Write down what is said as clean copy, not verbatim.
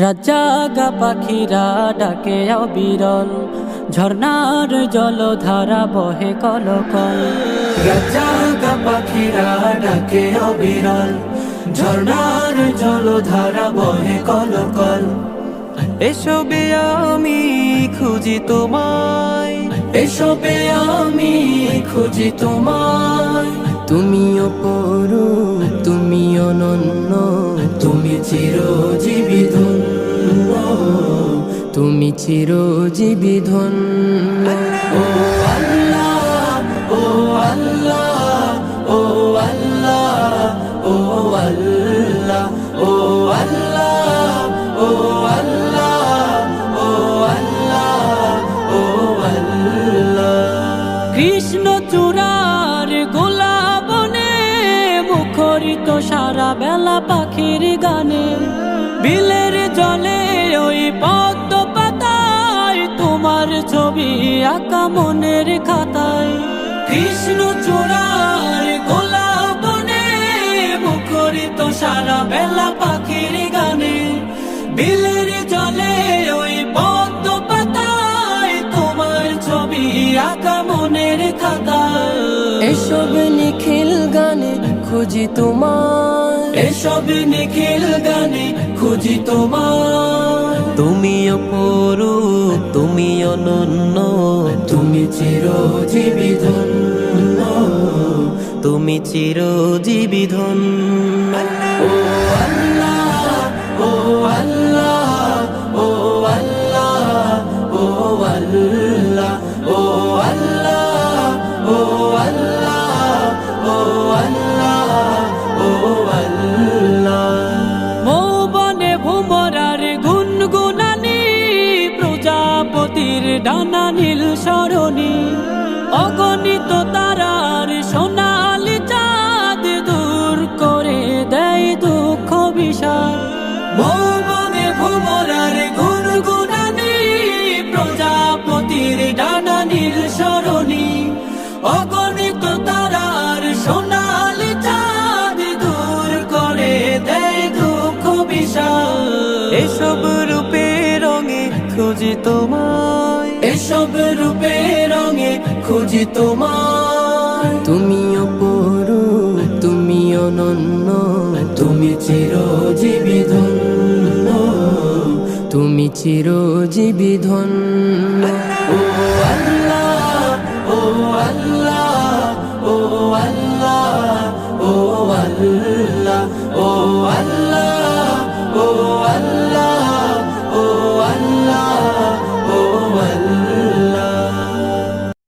রাজাগা পাখিরা ডাকে অবিরল, ঝর্ণার জলধারা বহে কলকল। রাজাগা পাখিরা ডাকে অবিরল, ঝর্ণার জলধারা বহে কলকল। এসবে আমি খুঁজি তোমায়, এসবে আমি খুঁজি তোমায়। তুমি অপরূপ, তুমি অনন্য, তুমি চিরজীবী ধন্য, তুমি চিরজীবী ধন্য। ও আল্লাহ, ও আল্লাহ, ও আল্লাহ, ও আল্লাহ, ও আল্লাহ, ও আল্লাহ, ও আল্লাহ, ও আল্লাহ। কৃষ্ণ চূড়ার গোলাবনে মুখরিত সারা বেলা পাখির গানে। বিলের জলে ওই পদ্ম পাতায় তোমার ছবি আঁকা মনের খাতায়। কৃষ্ণ চূড়ার গোলাবনে মুখরিত সারা বেলা পাখির গানে। বিলের জলে ওই পদ্ম পাতায় তোমার ছবি আঁকা মনের খাতায়। এসব নিখিল গানে খুঁজি তোমায়, এসব নিখিল গানে খুঁজি তোমায়। তুমি অপরূপ, তুমি অনন্য, তুমি চিরজীবী ধন্য, তুমি চিরজীবী ধন্য। ও আল্লাহ, ও আল্লাহ, ও আল্লাহ, ও আল্লাহ, ও আল্লাহ, ও আল্লাহ, ও আল্লাহ, ও আল্লাহ। মৌবনে ভুমরার গুনগুনানি, প্রজাপতির ডানা নীল সরণি। অগণিত তারার সোনালি চাঁদ দূর করে দেয় দুঃখ বিষাদ। মৌবনে ভুমরার গুনগুনানি, প্রজাপতির ডানা নীল সরণি। অগণিত তারার সোনালি চাঁদ দূর করে দেয় দুঃখ বিষাদ। এসব রূপে রঙে খুঁজি তোমায়, এসব রূপে রঙে খুঁজি তোমায়। তুমি অপরূপ, তুমি অনন্য, তুমি চিরজীবী ধন্য, তুমি চিরজীবী ধন্য। ও আল্লাহ, ও আল্লাহ, ও আল্লাহ, ও আল্লাহ, ও আল্লাহ, ও আল্লাহ।